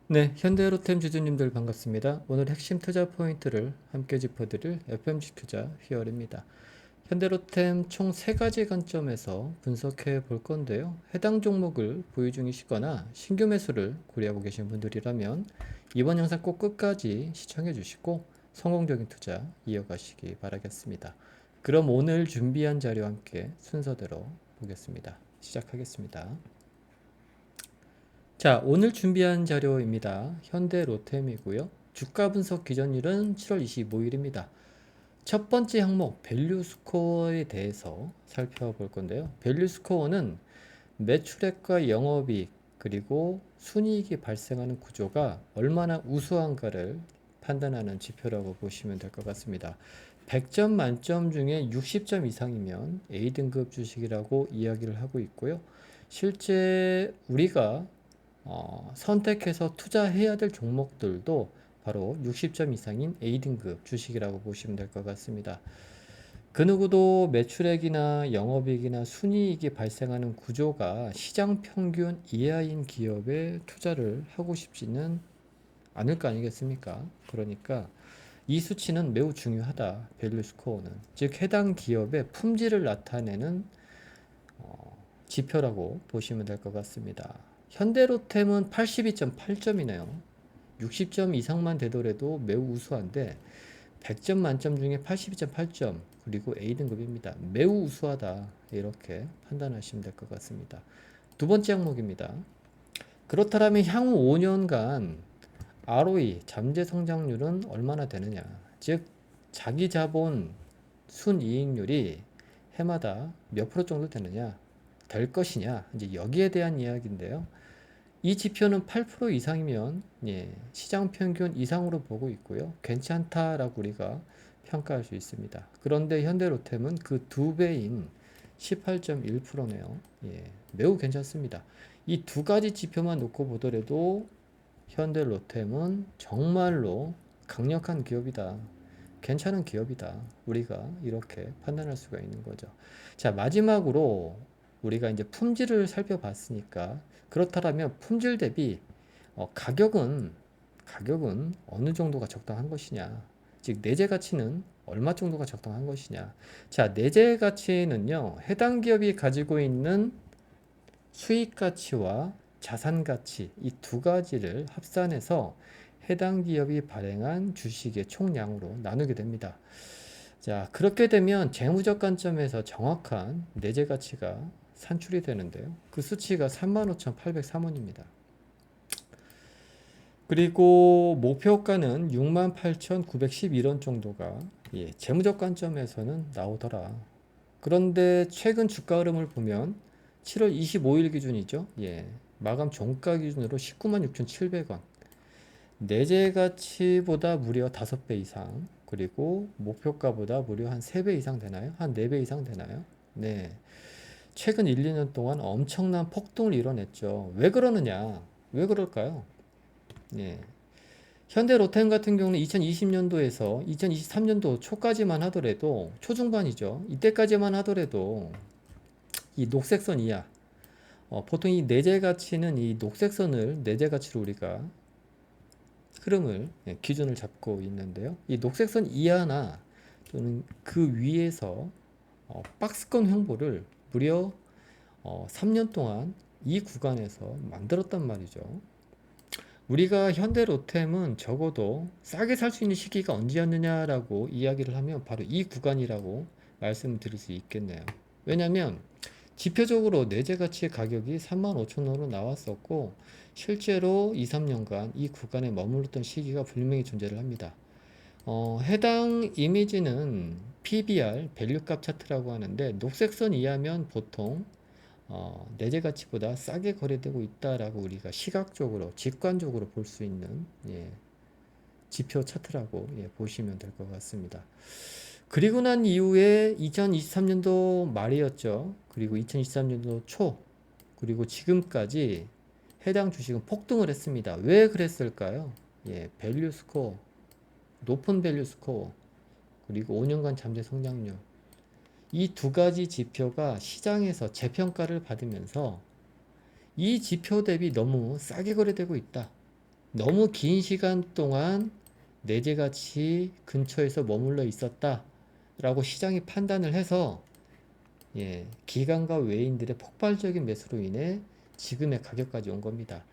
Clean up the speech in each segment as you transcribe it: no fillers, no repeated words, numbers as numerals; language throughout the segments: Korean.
네, 현대로템 주주님들 반갑습니다. 오늘 핵심 투자 포인트를 함께 짚어드릴 FMG 투자 히어로입니다. 현대로템 총 3가지 관점에서 분석해 볼 건데요. 해당 종목을 보유 중이시거나 신규 매수를 고려하고 계신 분들이라면 이번 영상 꼭 끝까지 시청해 주시고 성공적인 투자 이어가시기 바라겠습니다. 그럼 오늘 준비한 자료와 함께 순서대로 보겠습니다. 시작하겠습니다. 자, 오늘 준비한 자료입니다. 현대로템이고요. 주가 분석 기준일은 7월 25일입니다. 첫 번째 항목 밸류 스코어에 대해서 살펴볼 건데요. 밸류 스코어는 매출액과 영업이익 그리고 순이익이 발생하는 구조가 얼마나 우수한가를 판단하는 지표라고 보시면 될 것 같습니다. 100점 만점 중에 60점 이상이면 A등급 주식이라고 이야기를 하고 있고요. 실제 우리가 선택해서 투자해야 될 종목들도 바로 60점 이상인 A등급 주식이라고 보시면 될 것 같습니다. 그 누구도 매출액이나 영업이익이나 순이익이 발생하는 구조가 시장 평균 이하인 기업에 투자를 하고 싶지는 않을 거 아니겠습니까? 그러니까 이 수치는 매우 중요하다. 밸류 스코어는. 즉 해당 기업의 품질을 나타내는 지표라고 보시면 될 것 같습니다. 현대로템은 82.8점이네요. 60점 이상만 되더라도 매우 우수한데 100점 만점 중에 82.8점 그리고 A등급입니다. 매우 우수하다 이렇게 판단하시면 될 것 같습니다. 두 번째 항목입니다. 그렇다면 향후 5년간 ROE 잠재 성장률은 얼마나 되느냐, 즉 자기 자본 순이익률이 해마다 몇 프로 정도 되느냐 될 것이냐, 이제 여기에 대한 이야기인데요. 이 지표는 8% 이상이면 시장 평균 이상으로 보고 있고요. 괜찮다라고 우리가 평가할 수 있습니다. 그런데 현대로템은 그 2배인 18.1%네요. 매우 괜찮습니다. 이 두 가지 지표만 놓고 보더라도 현대로템은 정말로 강력한 기업이다. 괜찮은 기업이다. 우리가 이렇게 판단할 수가 있는 거죠. 자, 마지막으로 우리가 이제 품질을 살펴봤으니까 그렇다면 품질 대비 가격은 어느 정도가 적당한 것이냐. 즉 내재 가치는 얼마 정도가 적당한 것이냐. 자, 내재 가치는요. 해당 기업이 가지고 있는 수익 가치와 자산 가치 이 두 가지를 합산해서 해당 기업이 발행한 주식의 총량으로 나누게 됩니다. 자, 그렇게 되면 재무적 관점에서 정확한 내재 가치가 산출이 되는데요. 그 수치가 35,803원입니다. 그리고 목표가는 68,911원 정도가 재무적 관점에서는 나오더라. 그런데 최근 주가 흐름을 보면 7월 25일 기준이죠. 마감 종가 기준으로 196,700원. 내재 가치보다 무려 5배 이상, 그리고 목표가보다 무려 한 3배 이상 되나요? 한 4배 이상 되나요? 네. 최근 1, 2년 동안 엄청난 폭등을 이뤄냈죠. 왜 그러느냐? 왜 그럴까요? 네. 현대로템 같은 경우는 2020년도에서 2023년도 초까지만 하더라도, 초중반이죠. 이때까지만 하더라도 이 녹색선 이하, 보통 이 내재 가치는 이 녹색선을 내재 가치로 우리가 흐름을 기준을 잡고 있는데요. 이 녹색선 이하나 또는 그 위에서 박스권 횡보를 무려 3년 동안 이 구간에서 만들었단 말이죠. 우리가 현대로템은 적어도 싸게 살 수 있는 시기가 언제였느냐라고 이야기를 하면 바로 이 구간이라고 말씀드릴 수 있겠네요. 왜냐하면 지표적으로 내재 가치의 가격이 35,000원으로 나왔었고 실제로 2, 3년간 이 구간에 머물렀던 시기가 분명히 존재를 합니다. 해당 이미지는 PBR, 밸류값 차트라고 하는데 녹색선 이하면 보통 내재 가치보다 싸게 거래되고 있다라고 우리가 시각적으로, 직관적으로 볼 수 있는 지표 차트라고 보시면 될 것 같습니다. 그리고 난 이후에 2023년도 말이었죠. 그리고 2023년도 초, 그리고 지금까지 해당 주식은 폭등을 했습니다. 왜 그랬을까요? 밸류 스코어, 높은 밸류 스코어, 그리고 5년간 잠재 성장률. 이 두 가지 지표가 시장에서 재평가를 받으면서 이 지표 대비 너무 싸게 거래되고 있다. 너무 긴 시간 동안 내재 가치 근처에서 머물러 있었다 라고 시장이 판단을 해서 기관과 외인들의 폭발적인 매수로 인해 지금의 가격까지 온 겁니다.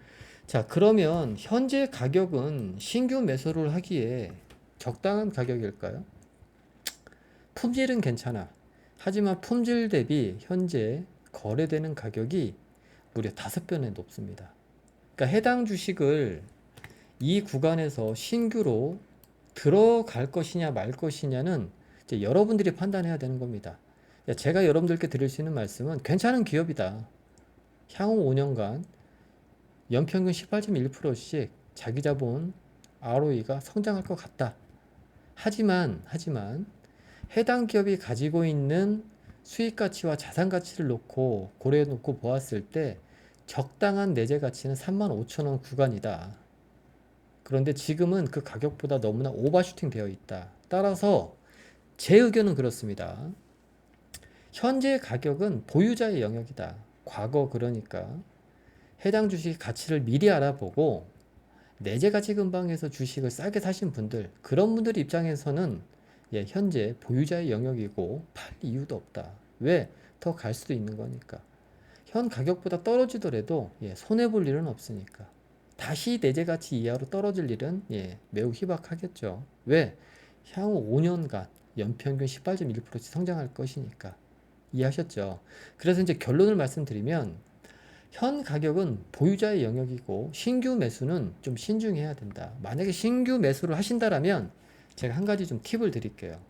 자, 그러면 현재 가격은 신규 매수를 하기에 적당한 가격일까요? 품질은 괜찮아. 하지만 품질 대비 현재 거래되는 가격이 무려 5배나 높습니다. 그러니까 해당 주식을 이 구간에서 신규로 들어갈 것이냐 말 것이냐는 이제 여러분들이 판단해야 되는 겁니다. 제가 여러분들께 드릴 수 있는 말씀은 괜찮은 기업이다. 향후 5년간 연평균 18.1%씩 자기 자본 ROE가 성장할 것 같다. 하지만 해당 기업이 가지고 있는 수익 가치와 자산 가치를 놓고 고려해 놓고 보았을 때 적당한 내재 가치는 35,000원 구간이다. 그런데 지금은 그 가격보다 너무나 오버슈팅 되어 있다. 따라서 제 의견은 그렇습니다. 현재 가격은 보유자의 영역이다. 과거 그러니까 해당 주식 가치를 미리 알아보고 내재 가치 근방에서 주식을 싸게 사신 분들, 그런 분들 입장에서는 현재 보유자의 영역이고 팔 이유도 없다. 왜? 더 갈 수도 있는 거니까. 현 가격보다 떨어지더라도 손해볼 일은 없으니까. 다시 내재 가치 이하로 떨어질 일은 매우 희박하겠죠. 왜? 향후 5년간 연평균 18.1%씩 성장할 것이니까. 이해하셨죠? 그래서 이제 결론을 말씀드리면 현 가격은 보유자의 영역이고 신규 매수는 좀 신중해야 된다. 만약에 신규 매수를 하신다라면 제가 한 가지 좀 팁을 드릴게요.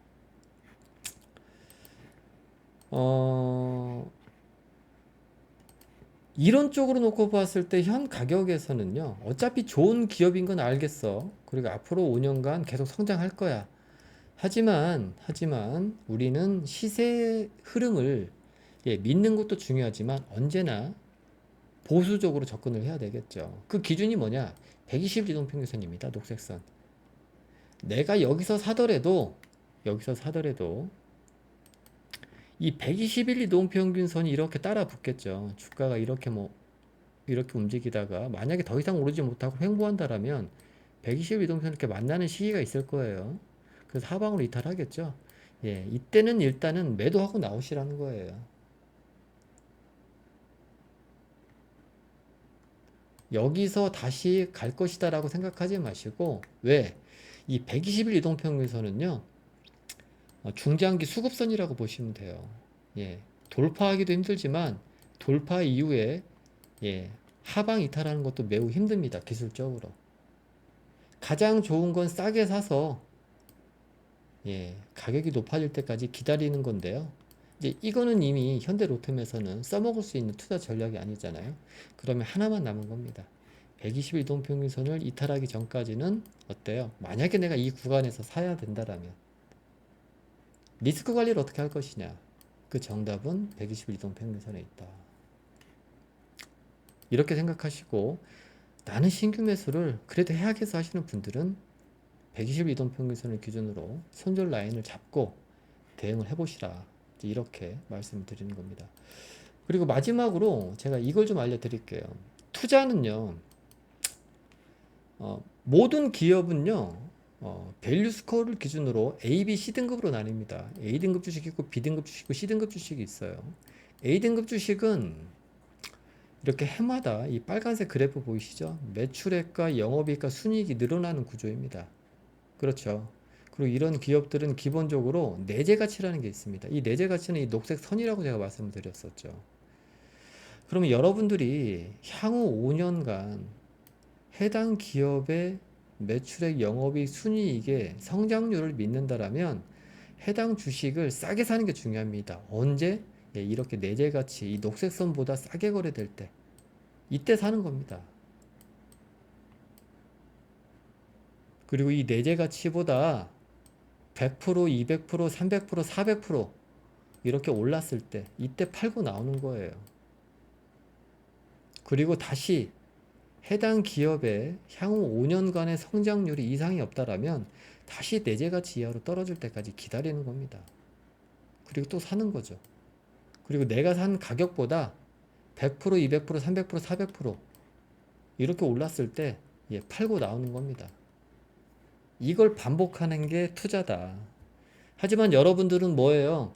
이론적으로 놓고 봤을 때 현 가격에서는요, 어차피 좋은 기업인 건 알겠어. 그리고 앞으로 5년간 계속 성장할 거야. 하지만 우리는 시세 흐름을 믿는 것도 중요하지만 언제나 보수적으로 접근을 해야 되겠죠. 그 기준이 뭐냐? 120일 이동평균선입니다. 녹색선. 내가 여기서 사더라도 이 120일 이동평균선이 이렇게 따라 붙겠죠. 주가가 이렇게 이렇게 움직이다가 만약에 더 이상 오르지 못하고 횡보한다라면 120일 이동평균선 이렇게 만나는 시기가 있을 거예요. 그래서 하방으로 이탈하겠죠. 이때는 일단은 매도하고 나오시라는 거예요. 여기서 다시 갈 것이다 라고 생각하지 마시고, 왜? 이 120일 이동평균선은요, 중장기 수급선이라고 보시면 돼요. 돌파하기도 힘들지만, 돌파 이후에, 하방 이탈하는 것도 매우 힘듭니다. 기술적으로. 가장 좋은 건 싸게 사서, 가격이 높아질 때까지 기다리는 건데요. 이제 이거는 이미 현대로템에서는 써먹을 수 있는 투자 전략이 아니잖아요. 그러면 하나만 남은 겁니다. 120일 이동평균선을 이탈하기 전까지는 어때요? 만약에 내가 이 구간에서 사야 된다라면 리스크 관리를 어떻게 할 것이냐? 그 정답은 120일 이동평균선에 있다. 이렇게 생각하시고 나는 신규 매수를 그래도 해야겠어 하시는 분들은 120일 이동평균선을 기준으로 손절 라인을 잡고 대응을 해보시라. 이렇게 말씀을 드리는 겁니다. 그리고 마지막으로 제가 이걸 좀 알려드릴게요. 투자는요, 모든 기업은요, 밸류 스코어를 기준으로 A, B, C 등급으로 나뉩니다. A등급 주식이 있고 B등급 주식이 있고 C등급 주식이 있어요. A등급 주식은 이렇게 해마다 이 빨간색 그래프 보이시죠? 매출액과 영업이익과 순이익이 늘어나는 구조입니다. 그렇죠. 그리고 이런 기업들은 기본적으로 내재 가치라는 게 있습니다. 이 내재 가치는 이 녹색 선이라고 제가 말씀을 드렸었죠. 그러면 여러분들이 향후 5년간 해당 기업의 매출액, 영업이익, 순이익의 성장률을 믿는다라면 해당 주식을 싸게 사는 게 중요합니다. 언제? 이렇게 내재 가치, 이 녹색 선보다 싸게 거래될 때, 이때 사는 겁니다. 그리고 이 내재 가치보다 100%, 200%, 300%, 400% 이렇게 올랐을 때 이때 팔고 나오는 거예요. 그리고 다시 해당 기업의 향후 5년간의 성장률이 이상이 없다라면 다시 내재 가치 이하로 떨어질 때까지 기다리는 겁니다. 그리고 또 사는 거죠. 그리고 내가 산 가격보다 100%, 200%, 300%, 400% 이렇게 올랐을 때 예, 팔고 나오는 겁니다. 이걸 반복하는 게 투자다. 하지만 여러분들은 뭐예요?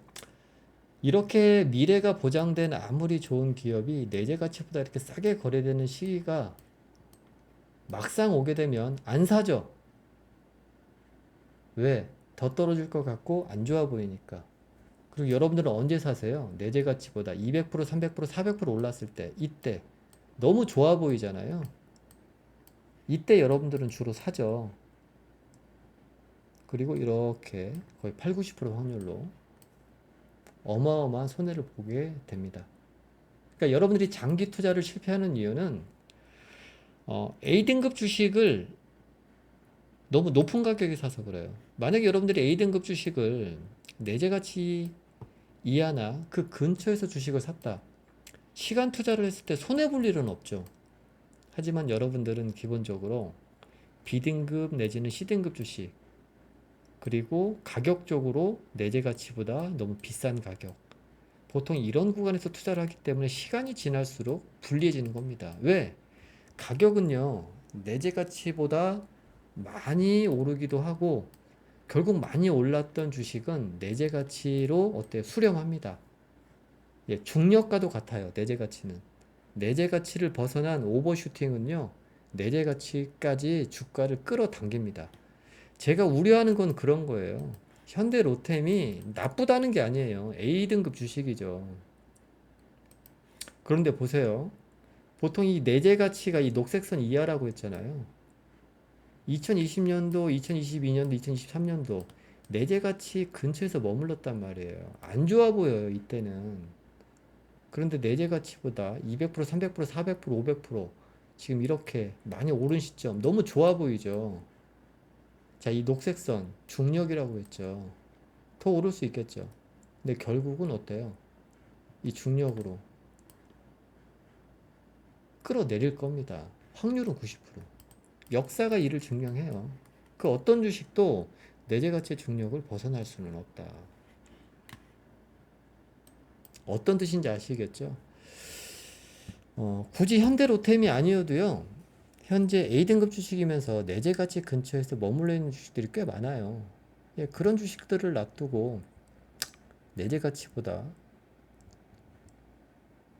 이렇게 미래가 보장된 아무리 좋은 기업이 내재 가치보다 이렇게 싸게 거래되는 시기가 막상 오게 되면 안 사죠. 왜? 더 떨어질 것 같고 안 좋아 보이니까. 그리고 여러분들은 언제 사세요? 내재 가치보다 200%, 300%, 400% 올랐을 때, 이때 너무 좋아 보이잖아요. 이때 여러분들은 주로 사죠. 그리고 이렇게 거의 8, 90% 확률로 어마어마한 손해를 보게 됩니다. 그러니까 여러분들이 장기 투자를 실패하는 이유는 A등급 주식을 너무 높은 가격에 사서 그래요. 만약에 여러분들이 A등급 주식을 내재 가치 이하나 그 근처에서 주식을 샀다. 시간 투자를 했을 때 손해볼 일은 없죠. 하지만 여러분들은 기본적으로 B등급 내지는 C등급 주식, 그리고 가격적으로 내재 가치보다 너무 비싼 가격, 보통 이런 구간에서 투자를 하기 때문에 시간이 지날수록 불리해지는 겁니다. 왜? 가격은요, 내재 가치보다 많이 오르기도 하고, 결국 많이 올랐던 주식은 내재 가치로 수렴합니다. 예, 중력과도 같아요. 내재 가치는. 내재 가치를 벗어난 오버슈팅은요, 내재 가치까지 주가를 끌어당깁니다. 제가 우려하는 건 그런 거예요. 현대 로템이 나쁘다는 게 아니에요. A등급 주식이죠. 그런데 보세요. 보통 이 내재 가치가 이 녹색선 이하라고 했잖아요. 2020년도, 2022년도, 2023년도 내재 가치 근처에서 머물렀단 말이에요. 안 좋아 보여요, 이때는. 그런데 내재 가치보다 200%, 300%, 400%, 500% 지금 이렇게 많이 오른 시점 너무 좋아 보이죠. 자, 이 녹색선 중력이라고 했죠. 더 오를 수 있겠죠. 근데 결국은 어때요? 이 중력으로 끌어내릴 겁니다. 확률은 90%. 역사가 이를 증명해요. 그 어떤 주식도 내재 가치의 중력을 벗어날 수는 없다. 어떤 뜻인지 아시겠죠? 굳이 현대로템이 아니어도요. 현재 A등급 주식이면서 내재 가치 근처에서 머물러 있는 주식들이 꽤 많아요. 예, 그런 주식들을 놔두고 내재 가치보다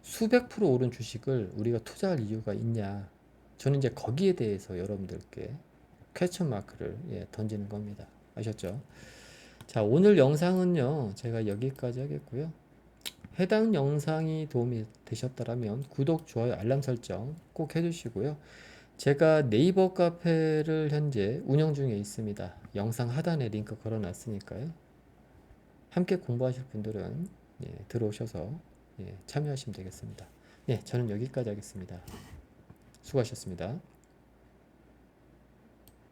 수백 프로 오른 주식을 우리가 투자할 이유가 있냐? 저는 이제 거기에 대해서 여러분들께 퀘스천 마크를 던지는 겁니다. 아셨죠? 자, 오늘 영상은요, 제가 여기까지 하겠고요. 해당 영상이 도움이 되셨다면 구독, 좋아요, 알람 설정 꼭 해주시고요. 제가 네이버 카페를 현재 운영 중에 있습니다. 영상 하단에 링크 걸어놨으니까요. 함께 공부하실 분들은 들어오셔서 참여하시면 되겠습니다. 네, 저는 여기까지 하겠습니다. 수고하셨습니다.